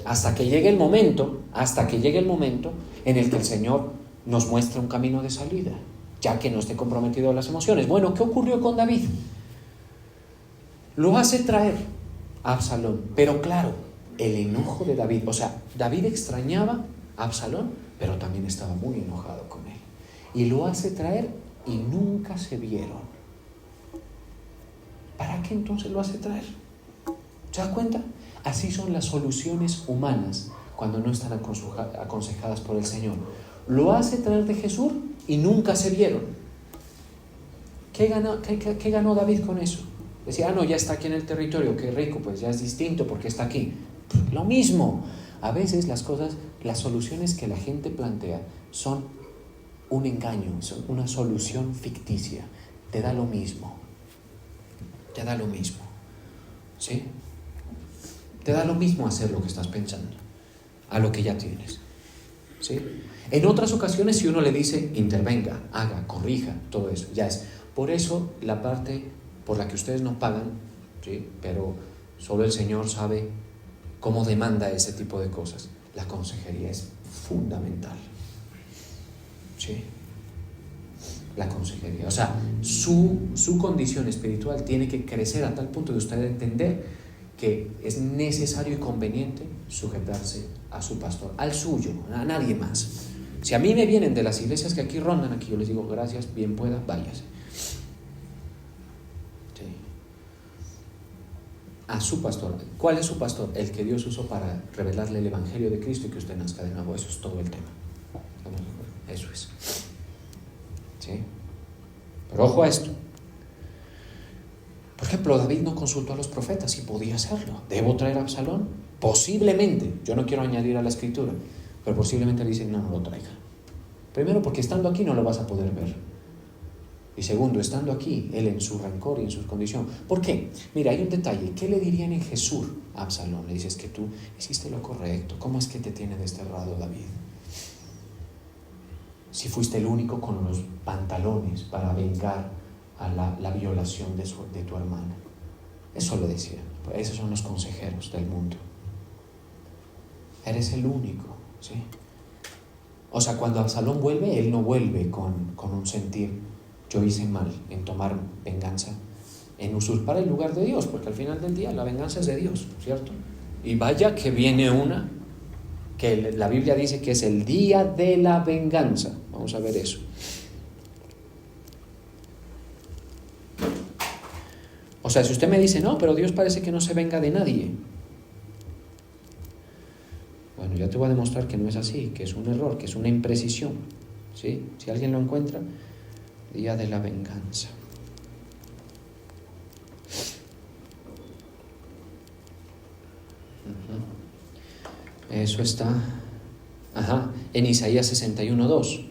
Hasta que llegue el momento en el que el Señor nos muestra un camino de salida, ya que no esté comprometido a las emociones. Bueno, ¿qué ocurrió con David? Lo hace traer a Absalón, pero claro, el enojo de David, o sea, David extrañaba a Absalón, pero también estaba muy enojado con él. Y lo hace traer y nunca se vieron. ¿Para qué entonces lo hace traer? ¿Se da cuenta? Así son las soluciones humanas cuando no están aconsejadas por el Señor. Lo hace traer de Jesús y nunca se vieron. ¿Qué ganó David con eso? Decía, no, ya está aquí en el territorio, qué rico, pues ya es distinto porque está aquí. Lo mismo. A veces las soluciones que la gente plantea son un engaño, son una solución ficticia. Te da lo mismo. ¿Sí? Te da lo mismo hacer lo que estás pensando a lo que ya tienes. ¿Sí? En otras ocasiones, si uno le dice, intervenga, haga, corrija, todo eso, ya es. Por eso, la parte por la que ustedes no pagan, ¿sí? Pero solo el Señor sabe cómo demanda ese tipo de cosas. La consejería es fundamental. ¿Sí? La consejería. O sea, su condición espiritual tiene que crecer a tal punto de usted entender que es necesario y conveniente sujetarse a su pastor, al suyo, a nadie más. Si a mí me vienen de las iglesias que aquí rondan, aquí yo les digo, gracias, bien pueda, váyase. Sí. A su pastor. ¿Cuál es su pastor? El que Dios usó para revelarle el evangelio de Cristo y que usted nazca de nuevo. Eso es todo el tema. Eso es. ¿Sí? Pero ojo a esto. Por ejemplo, David no consultó a los profetas y podía hacerlo. ¿Debo traer a Absalón? Posiblemente. Yo no quiero añadir a la escritura, pero posiblemente le dicen, no lo traiga. Primero, porque estando aquí no lo vas a poder ver. Y segundo, estando aquí, él en su rencor y en su condición. ¿Por qué? Mira, hay un detalle. ¿Qué le dirían en Jesús a Absalón? Le dices que tú hiciste lo correcto. ¿Cómo es que te tiene desterrado David? Si fuiste el único con los pantalones para vengar a la violación de tu hermana. Eso le decía. Esos son los consejeros del mundo. Eres el único, ¿sí? O sea, cuando Absalón vuelve, él no vuelve con un sentir, yo hice mal en tomar venganza, en usurpar el lugar de Dios, porque al final del día la venganza es de Dios, ¿cierto? Y vaya que viene una, que la Biblia dice que es el día de la venganza. Vamos a ver eso. O sea, si usted me dice, no, pero Dios parece que no se venga de nadie. Bueno, ya te voy a demostrar que no es así, que es un error, que es una imprecisión. ¿Sí? Si alguien lo encuentra, día de la venganza. Eso está en Isaías 61:2.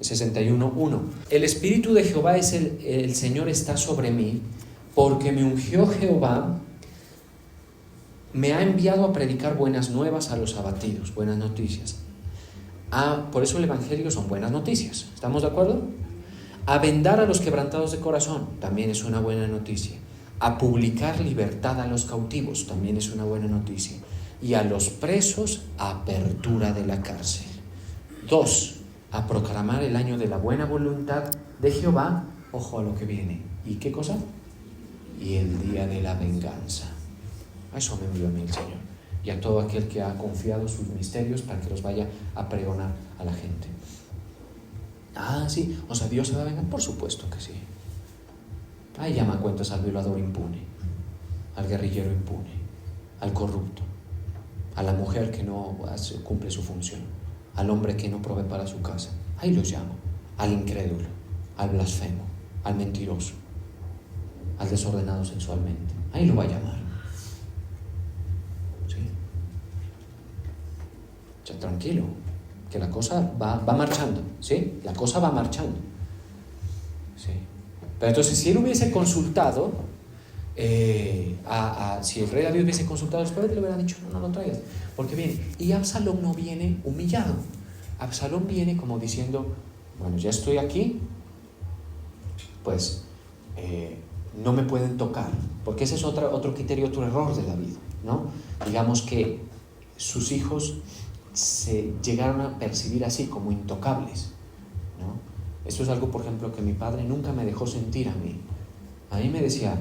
61:1. El Espíritu de Jehová es el Señor está sobre mí, porque me ungió Jehová, me ha enviado a predicar buenas nuevas a los abatidos, buenas noticias. Por eso el Evangelio son buenas noticias, ¿estamos de acuerdo? A vendar a los quebrantados de corazón, también es una buena noticia. A publicar libertad a los cautivos, también es una buena noticia. Y a los presos, apertura de la cárcel. 2. A proclamar el año de la buena voluntad de Jehová, ojo a lo que viene. ¿Y qué cosa? Y el día de la venganza. A eso me envió a mí el Señor. Y a todo aquel que ha confiado sus misterios para que los vaya a pregonar a la gente. Sí, o sea, ¿Dios se va a vengar? Por supuesto que sí. Ahí llama cuentas al violador impune, al guerrillero impune, al corrupto, a la mujer que no cumple su función, al hombre que no provee para su casa. Ahí los llamo. Al incrédulo, al blasfemo, al mentiroso, al desordenado sensualmente. Ahí lo va a llamar. ¿Sí? O sea, tranquilo, que la cosa va marchando. ¿Sí? La cosa va marchando. ¿Sí? Pero entonces, si él hubiese consultado, si el rey David hubiese consultado después, le hubiera dicho, no lo traigas, porque viene. Y Absalón no viene humillado. Absalón viene como diciendo, bueno, ya estoy aquí, pues no me pueden tocar, porque ese es otro criterio, otro error de David, ¿no? Digamos que sus hijos se llegaron a percibir así como intocables, ¿no? Esto es algo, por ejemplo, que mi padre nunca me dejó sentir a mí. A mí me decía,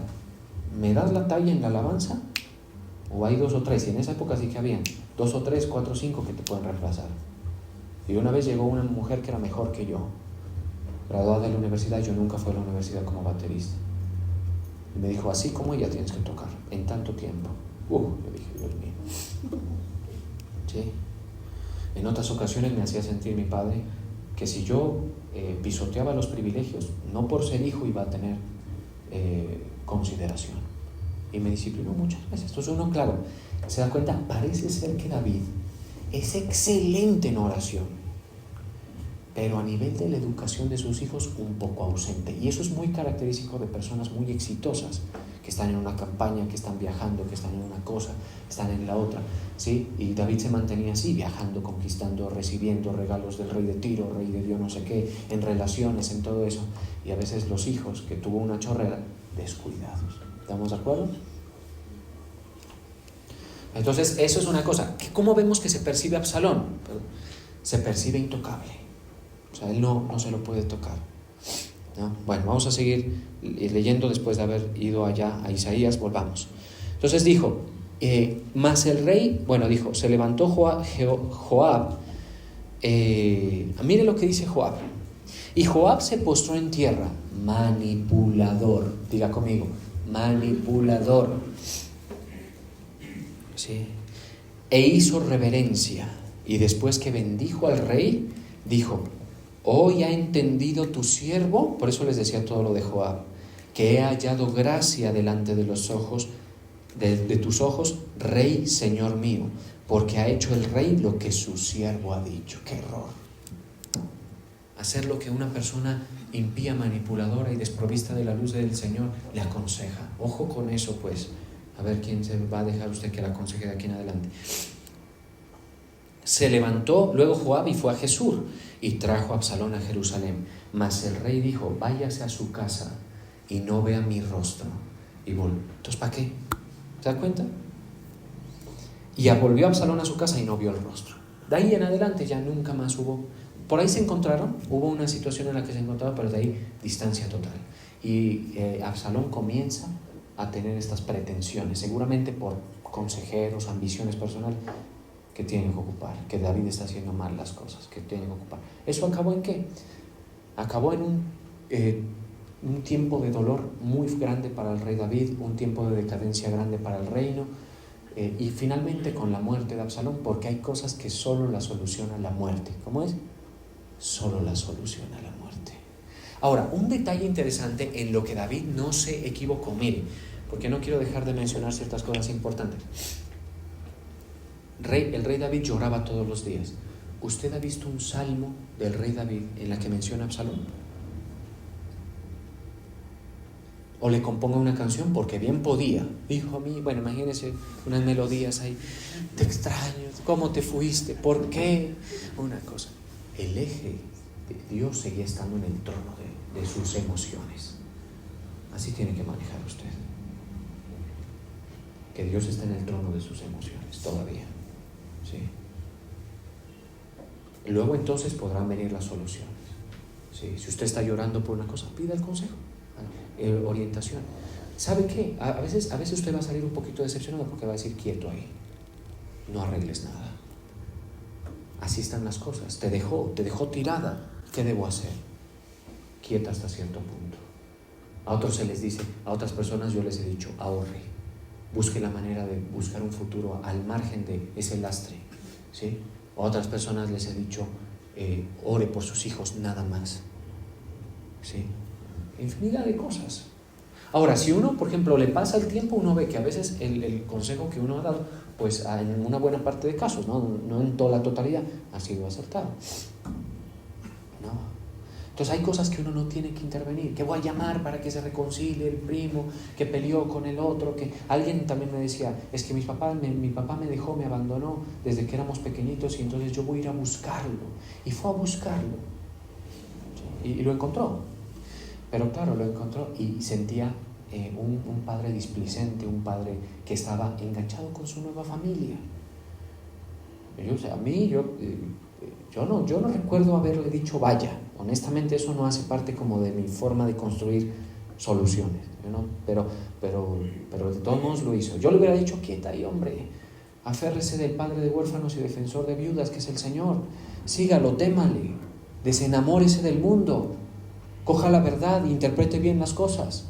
¿me das la talla en la alabanza? O hay 2 o 3, y en esa época sí que habían 2 o 3, 4 o 5 que te pueden reemplazar. Y una vez llegó una mujer que era mejor que yo, graduada de la universidad. Yo nunca fui a la universidad como baterista, y me dijo, así como ella tienes que tocar en tanto tiempo. Yo dije, Dios mío. ¿Sí? En otras ocasiones me hacía sentir mi padre que si yo pisoteaba los privilegios, no por ser hijo iba a tener consideración, y me disciplinó muchas veces. Entonces uno, claro, se da cuenta, parece ser que David es excelente en oración, pero a nivel de la educación de sus hijos un poco ausente, y eso es muy característico de personas muy exitosas, que están en una campaña, que están viajando, que están en una cosa, están en la otra, ¿sí? Y David se mantenía así, viajando, conquistando, recibiendo regalos del rey de Tiro, rey de Dios no sé qué, en relaciones, en todo eso, y a veces los hijos, que tuvo una chorrera, descuidados. ¿Estamos de acuerdo? Entonces eso es una cosa. ¿Cómo vemos que se percibe Absalón? Se percibe intocable, o sea, él no se lo puede tocar, ¿no? Bueno, vamos a seguir leyendo después de haber ido allá a Isaías. Volvamos. Entonces dijo, mas el rey, dijo, se levantó Joab, mire lo que dice Joab, y Joab se postró en tierra, manipulador, diga conmigo, manipulador, ¿sí? E hizo reverencia, y después que bendijo al rey, dijo, hoy ha entendido tu siervo, por eso les decía todo lo de Joab, que he hallado gracia delante de los ojos, de tus ojos, rey, señor mío, porque ha hecho el rey lo que su siervo ha dicho. ¡Qué error! Hacer lo que una persona impía, manipuladora y desprovista de la luz del Señor le aconseja. Ojo con eso, pues. A ver quién se va a dejar usted que la aconseje de aquí en adelante. Se levantó luego Joab y fue a Jesús y trajo a Absalón a Jerusalén. Mas el rey dijo, váyase a su casa y no vea mi rostro. Y volvió. Entonces, ¿para qué? ¿Se da cuenta? Y volvió Absalón a su casa y no vio el rostro. De ahí en adelante ya nunca más hubo. Por ahí se encontraron, hubo una situación en la que se encontraron, pero de ahí distancia total. Y Absalón comienza a tener estas pretensiones, seguramente por consejeros, ambiciones personales que tienen que ocupar, que David está haciendo mal las cosas, que tienen que ocupar. ¿Eso acabó en qué? Acabó en un tiempo de dolor muy grande para el rey David, un tiempo de decadencia grande para el reino, y finalmente con la muerte de Absalón, porque hay cosas que solo la soluciona la muerte. ¿Cómo es? Solo la soluciona la muerte. Ahora, un detalle interesante en lo que David no se equivocó, mire, porque no quiero dejar de mencionar ciertas cosas importantes. El rey David lloraba todos los días. ¿Usted ha visto un salmo del rey David en la que menciona a Absalón? O le componga una canción, porque bien podía. Dijo a mí, imagínense unas melodías ahí, te extraño, ¿cómo te fuiste? ¿Por qué? Una cosa. El eje de Dios seguía estando en el trono de sus emociones. Así tiene que manejar usted. Que Dios está en el trono de sus emociones todavía. ¿Sí? Luego entonces podrán venir las soluciones. ¿Sí? Si usted está llorando por una cosa, pida el consejo, orientación. ¿Sabe qué? A veces usted va a salir un poquito decepcionado porque va a decir, quieto ahí, no arregles nada. Así están las cosas. Te dejó tirada. ¿Qué debo hacer? Quieta hasta cierto punto. A otros se les dice, a otras personas yo les he dicho, ahorre. Busque la manera de buscar un futuro al margen de ese lastre, ¿sí? A otras personas les he dicho, ore por sus hijos, nada más, ¿sí? Infinidad de cosas. Ahora, si uno, por ejemplo, le pasa el tiempo, uno ve que a veces el consejo que uno ha dado, pues en una buena parte de casos, no en toda la totalidad, ha sido acertado. ¿No? Entonces hay cosas que uno no tiene que intervenir, que voy a llamar para que se reconcilie el primo que peleó con el otro, que alguien también me decía, es que mi papá me dejó, me abandonó desde que éramos pequeñitos y entonces yo voy a ir a buscarlo. Y fue a buscarlo y lo encontró. Pero claro, lo encontró y sentía un padre displicente, un padre que estaba enganchado con su nueva familia. Yo no recuerdo haberle dicho vaya. Honestamente eso no hace parte como de mi forma de construir soluciones, ¿no? Pero de todos modos lo hizo. Yo le hubiera dicho, quieta ahí, hombre, aférrese del padre de huérfanos y defensor de viudas, que es el Señor. Sígalo, témale, desenamórese del mundo, coja la verdad e interprete bien las cosas.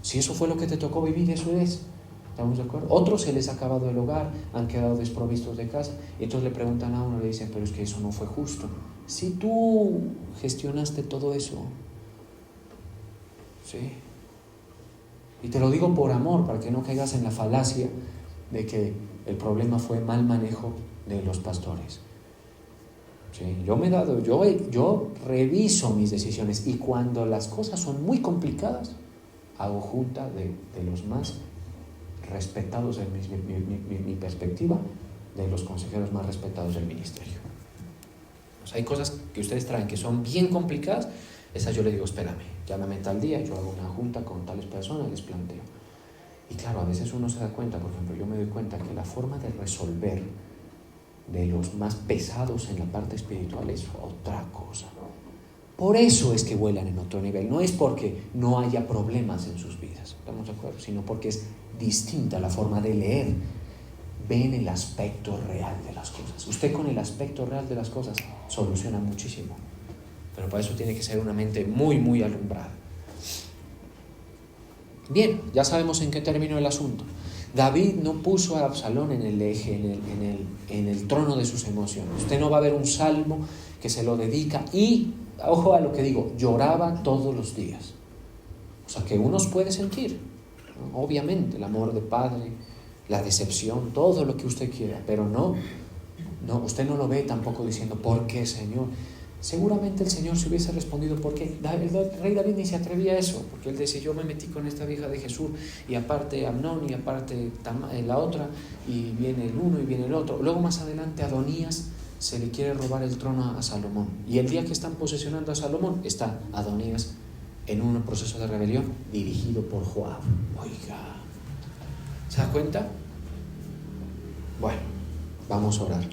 Si eso fue lo que te tocó vivir, eso es. ¿Estamos de acuerdo? Otros se les ha acabado el hogar, han quedado desprovistos de casa, y entonces le preguntan a uno, le dicen, pero es que eso no fue justo. Si tú gestionaste todo eso, ¿sí? Y te lo digo por amor, para que no caigas en la falacia de que el problema fue mal manejo de los pastores. ¿Sí? Yo reviso mis decisiones, y cuando las cosas son muy complicadas, hago junta de los más respetados en mi perspectiva, de los consejeros más respetados del ministerio. O sea, hay cosas que ustedes traen que son bien complicadas, esas yo les digo, espérame, llámame tal día, yo hago una junta con tales personas, les planteo. Y claro, a veces uno se da cuenta, por ejemplo, yo me doy cuenta que la forma de resolver de los más pesados en la parte espiritual es otra cosa. Por eso es que vuelan en otro nivel, no es porque no haya problemas en sus vidas, ¿estamos de acuerdo? Sino porque es distinta la forma de leer. Ven el aspecto real de las cosas. Usted con el aspecto real de las cosas soluciona muchísimo, pero para eso tiene que ser una mente muy, muy alumbrada. Bien, ya sabemos en qué terminó el asunto. David no puso a Absalón en el eje, en el trono de sus emociones. Usted no va a ver un salmo que se lo dedica y, ojo a lo que digo, lloraba todos los días. O sea, que uno puede sentir, ¿no? Obviamente, el amor de padre, la decepción, todo lo que usted quiera, pero no, usted no lo ve tampoco diciendo, ¿por qué, Señor? Seguramente el Señor se hubiese respondido, ¿por qué? El rey David ni se atrevía a eso, porque él decía, yo me metí con esta vieja de Jesús, y aparte Amnón, y aparte la otra, y viene el uno y viene el otro. Luego más adelante Adonías se le quiere robar el trono a Salomón, y el día que están posesionando a Salomón, está Adonías en un proceso de rebelión dirigido por Joab. Oiga, ¿se da cuenta? Bueno, vamos a orar.